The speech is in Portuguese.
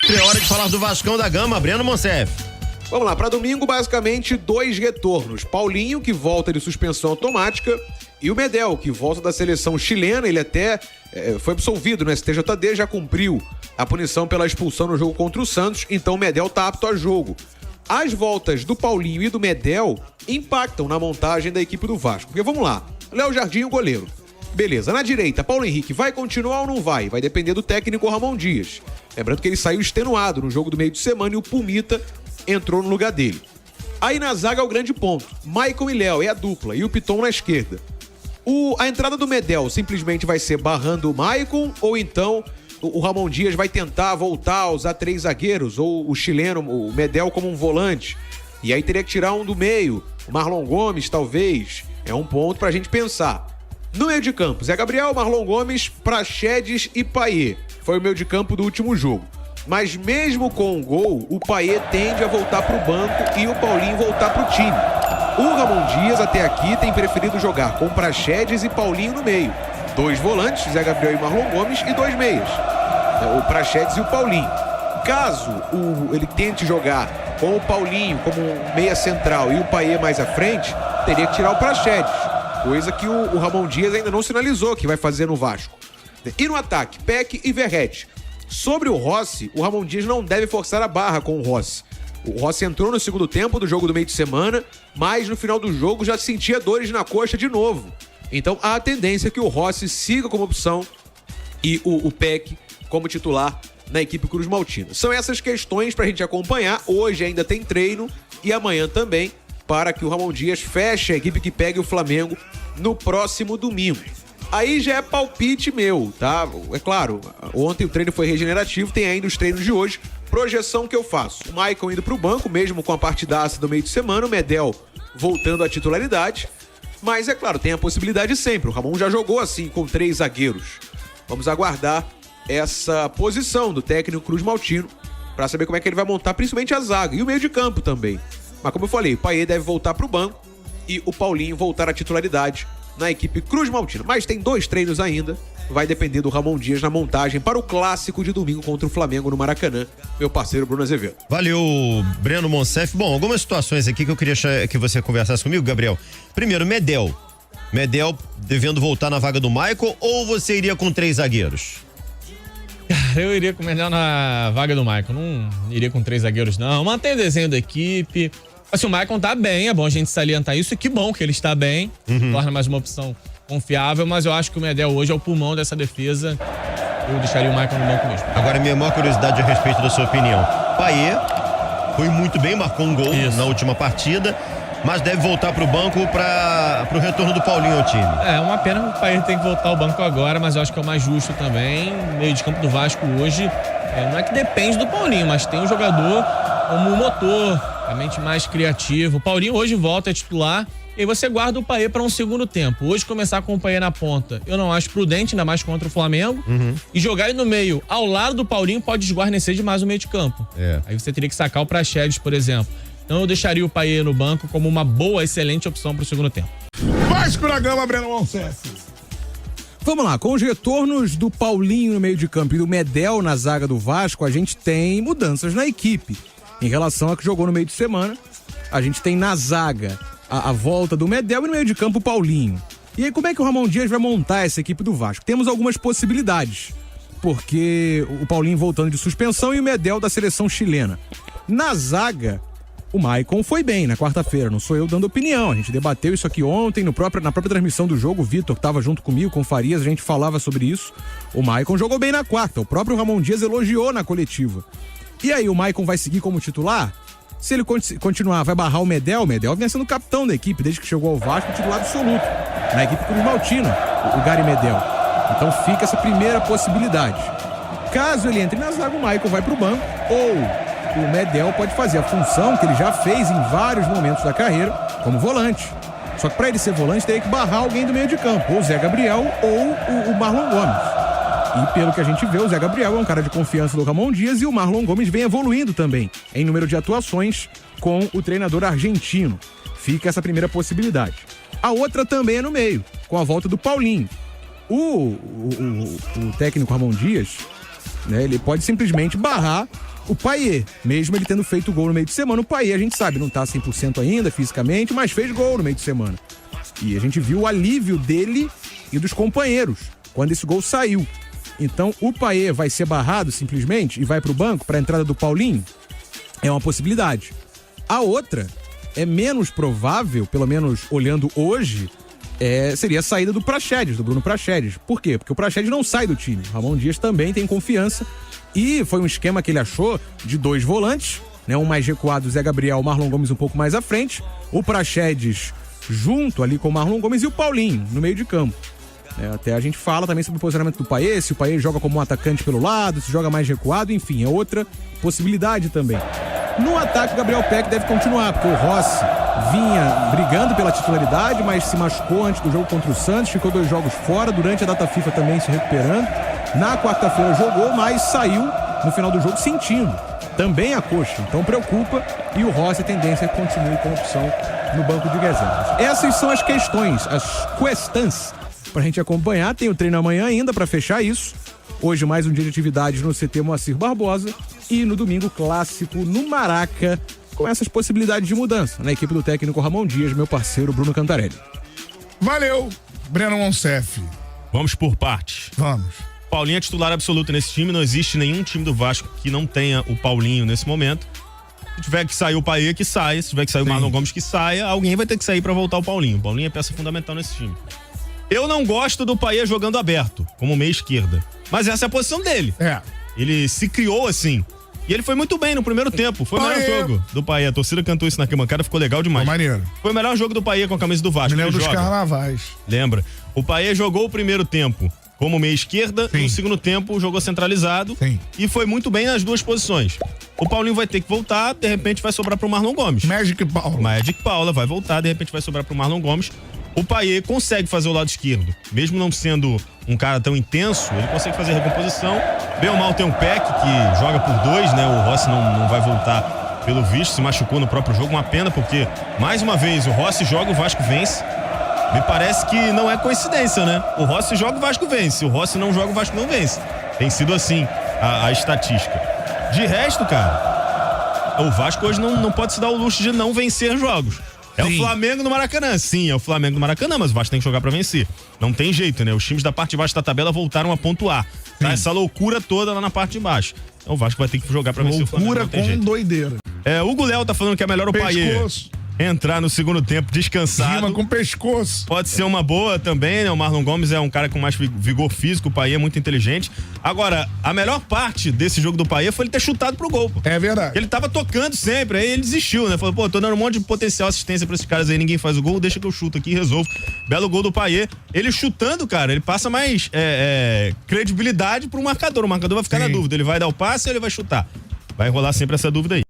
É hora de falar do Vascão da Gama, Breno Monsef. Vamos lá, para domingo, basicamente, 2 retornos. Paulinho, que volta de suspensão automática, e o Medel, que volta da seleção chilena. Ele até foi absolvido no STJD, já cumpriu a punição pela expulsão no jogo contra o Santos, então o Medel tá apto a jogo. As voltas do Paulinho e do Medel impactam na montagem da equipe do Vasco. Porque vamos lá, Léo Jardim, o goleiro. Beleza, na direita, Paulo Henrique vai continuar ou não vai? Vai depender do técnico Ramon Dias. Lembrando que ele saiu extenuado no jogo do meio de semana e o Pumita entrou no lugar dele. Aí na zaga é o grande ponto. Maicon e Léo é a dupla e o Piton na esquerda. A entrada do Medel simplesmente vai ser barrando o Maicon ou então o Ramon Dias vai tentar voltar a usar 3 zagueiros ou o chileno, o Medel como um volante. E aí teria que tirar um do meio, o Marlon Gomes talvez. É um ponto pra gente pensar. No meio de campo, Zé Gabriel, Marlon Gomes, Praxedes e Payet. Foi o meio de campo do último jogo. Mas mesmo com o gol, o Payet tende a voltar pro banco e o Paulinho voltar pro time. O Ramon Dias até aqui tem preferido jogar com Praxedes e Paulinho no meio. 2 volantes, Zé Gabriel e Marlon Gomes, e 2 meias. O Praxedes e o Paulinho. Caso ele tente jogar com o Paulinho como um meia central e o Payet mais à frente, teria que tirar o Praxedes. Coisa que o Ramon Dias ainda não sinalizou que vai fazer no Vasco. E no ataque, Peck e Verratti. Sobre o Rossi, o Ramon Dias não deve forçar a barra com o Rossi. O Rossi entrou no segundo tempo do jogo do meio de semana, mas no final do jogo já sentia dores na coxa de novo. Então há a tendência que o Rossi siga como opção e o Peck como titular na equipe Cruz Maltina. São essas questões pra gente acompanhar. Hoje ainda tem treino e amanhã também, para que o Ramon Dias feche a equipe que pegue o Flamengo no próximo domingo. Aí já é palpite meu, tá? É claro, ontem o treino foi regenerativo, tem ainda os treinos de hoje. Projeção que eu faço: o Maicon indo pro banco, mesmo com a partidaça do meio de semana, o Medel voltando à titularidade. Mas é claro, tem a possibilidade sempre. O Ramon já jogou assim com 3 zagueiros. Vamos aguardar essa posição do técnico Cruz Maltino para saber como é que ele vai montar, principalmente a zaga e o meio de campo também. Mas como eu falei, o Payet deve voltar pro banco e o Paulinho voltar à titularidade na equipe Cruz Maltina. Mas tem 2 treinos ainda, vai depender do Ramon Dias na montagem para o clássico de domingo contra o Flamengo no Maracanã, meu parceiro Bruno Azevedo. Valeu, Breno Monsef. Bom, algumas situações aqui que eu queria que você conversasse comigo, Gabriel. Primeiro, Medel devendo voltar na vaga do Maicon, ou você iria com 3 zagueiros? Eu iria com o Medel na vaga do Maicon, não iria com 3 zagueiros não. Mantém o desenho da equipe. Assim, o Maicon tá bem, é bom a gente salientar isso, e que bom que ele está bem, torna mais uma opção confiável, mas eu acho que o Medel hoje é o pulmão dessa defesa. Eu deixaria o Maicon no banco mesmo. Agora, minha maior curiosidade a respeito da sua opinião. Payet foi muito bem, marcou um gol na última partida, mas deve voltar pro banco pro retorno do Paulinho ao time. É uma pena que o Payet tem que voltar ao banco agora, mas eu acho que é o mais justo também. Meio de campo do Vasco hoje, não é que depende do Paulinho, mas tem um jogador como o motor, a mente mais criativa. O Paulinho hoje volta a titular e aí você guarda o Payet para um segundo tempo. Hoje começar com o Payet na ponta, eu não acho prudente, ainda mais contra o Flamengo. E jogar ele no meio, ao lado do Paulinho, pode desguarnecer demais o meio de campo. Aí você teria que sacar o Praxedes, por exemplo. Então eu deixaria o Payet no banco como uma boa, excelente opção para o segundo tempo. Vasco da Gama, Breno Monsef. Vamos lá, com os retornos do Paulinho no meio de campo e do Medel na zaga do Vasco, a gente tem mudanças na equipe. Em relação a que jogou no meio de semana, a gente tem na zaga a volta do Medel e no meio de campo o Paulinho. E aí, como é que o Ramon Dias vai montar essa equipe do Vasco? Temos algumas possibilidades, porque o Paulinho voltando de suspensão e o Medel da seleção chilena. Na zaga, o Maicon foi bem na quarta-feira, não sou eu dando opinião, a gente debateu isso aqui ontem, na própria transmissão do jogo, o Vitor, que estava junto comigo, com o Farias, a gente falava sobre isso. O Maicon jogou bem na quarta, o próprio Ramon Dias elogiou na coletiva. E aí, o Maicon vai seguir como titular? Se ele continuar, vai barrar o Medel vinha sendo capitão da equipe desde que chegou ao Vasco, titular absoluto na equipe Cruz Maltina, o Gary Medel. Então fica essa primeira possibilidade. Caso ele entre na zaga, o Maicon vai pro banco, ou o Medel pode fazer a função que ele já fez em vários momentos da carreira como volante. Só que para ele ser volante, teria que barrar alguém do meio de campo, ou o Zé Gabriel ou o Marlon Gomes. E pelo que a gente vê, o Zé Gabriel é um cara de confiança do Ramon Dias e o Marlon Gomes vem evoluindo também em número de atuações com o treinador argentino. Fica essa primeira possibilidade. A outra também é no meio, com a volta do Paulinho. O técnico Ramon Dias né? Ele pode simplesmente barrar o Payet, mesmo ele tendo feito gol no meio de semana. O Payet, a gente sabe, não tá 100% ainda fisicamente, mas fez gol no meio de semana. E a gente viu o alívio dele e dos companheiros quando esse gol saiu. Então, o Payet vai ser barrado simplesmente e vai pro banco para a entrada do Paulinho? É uma possibilidade. A outra é menos provável, pelo menos olhando hoje, seria a saída do Praxedes, do Bruno Praxedes. Por quê? Porque o Praxedes não sai do time. O Ramon Dias também tem confiança. E foi um esquema que ele achou de 2 volantes, né? Um mais recuado, o Zé Gabriel, o Marlon Gomes um pouco mais à frente. O Praxedes junto ali com o Marlon Gomes e o Paulinho no meio de campo. Até a gente fala também sobre o posicionamento do Payet, se o Payet joga como um atacante pelo lado, se joga mais recuado, enfim, é outra possibilidade também. No ataque, o Gabriel Peck deve continuar, porque o Rossi vinha brigando pela titularidade, mas se machucou antes do jogo contra o Santos, ficou 2 jogos fora, durante a data FIFA também se recuperando. Na quarta-feira jogou, mas saiu no final do jogo sentindo também a coxa, então preocupa, e o Rossi a tendência é que continue com opção no banco de reservas. Essas são as questões, as questões pra gente acompanhar. Tem o treino amanhã ainda pra fechar isso. Hoje mais um dia de atividades no CT Moacir Barbosa e no domingo clássico no Maraca, com essas possibilidades de mudança na equipe do técnico Ramon Dias, meu parceiro Bruno Cantarelli. Valeu, Breno Monsef. Vamos por partes. Vamos. Paulinho é titular absoluto nesse time, não existe nenhum time do Vasco que não tenha o Paulinho nesse momento. Se tiver que sair o Payet, que saia. Se tiver que sair o Marlon Gomes, que saia. Alguém vai ter que sair pra voltar o Paulinho. O Paulinho é peça fundamental nesse time. Eu não gosto do Payet jogando aberto, como meia esquerda. Mas essa é a posição dele. Ele se criou assim. E ele foi muito bem no primeiro tempo. Foi o melhor jogo do Payet. A torcida cantou isso na arquibancada, ficou legal demais. Maneiro. Foi o melhor jogo do Payet com a camisa do Vasco. Me lembro dos carnavais. Lembra? O Payet jogou o primeiro tempo como meia esquerda, no segundo tempo jogou centralizado e foi muito bem nas duas posições. O Paulinho vai ter que voltar, de repente vai sobrar pro Marlon Gomes. Magic Paula vai voltar, de repente vai sobrar pro Marlon Gomes. O Payet consegue fazer o lado esquerdo, mesmo não sendo um cara tão intenso, ele consegue fazer a recomposição. Bem ou mal tem um Peck que joga por 2, né? O Rossi não vai voltar pelo visto, se machucou no próprio jogo, uma pena, porque mais uma vez o Rossi joga, o Vasco vence. Me parece que não é coincidência, né? O Rossi joga, o Vasco vence. O Rossi não joga, o Vasco não vence. Tem sido assim a estatística. De resto, cara, o Vasco hoje não pode se dar o luxo de não vencer jogos. É o Flamengo no Maracanã. Sim, é o Flamengo no Maracanã, mas o Vasco tem que jogar pra vencer. Não tem jeito, né? Os times da parte de baixo da tabela voltaram a pontuar. Tá essa loucura toda lá na parte de baixo. Então o Vasco vai ter que jogar pra vencer o Flamengo. Loucura com doideira. O Hugo Léo tá falando que é melhor o Payet entrar no segundo tempo descansado. Rima com pescoço. Pode ser uma boa também, né? O Marlon Gomes é um cara com mais vigor físico, o Payet é muito inteligente. Agora, a melhor parte desse jogo do Payet foi ele ter chutado pro gol, pô. É verdade. Ele tava tocando sempre, aí ele desistiu, né? Falou, pô, tô dando um monte de potencial assistência pra esses caras aí, ninguém faz o gol, deixa que eu chuto aqui e resolvo. Belo gol do Payet. Ele chutando, cara, ele passa mais credibilidade pro marcador. O marcador vai ficar na dúvida, ele vai dar o passe ou ele vai chutar? Vai rolar sempre essa dúvida aí.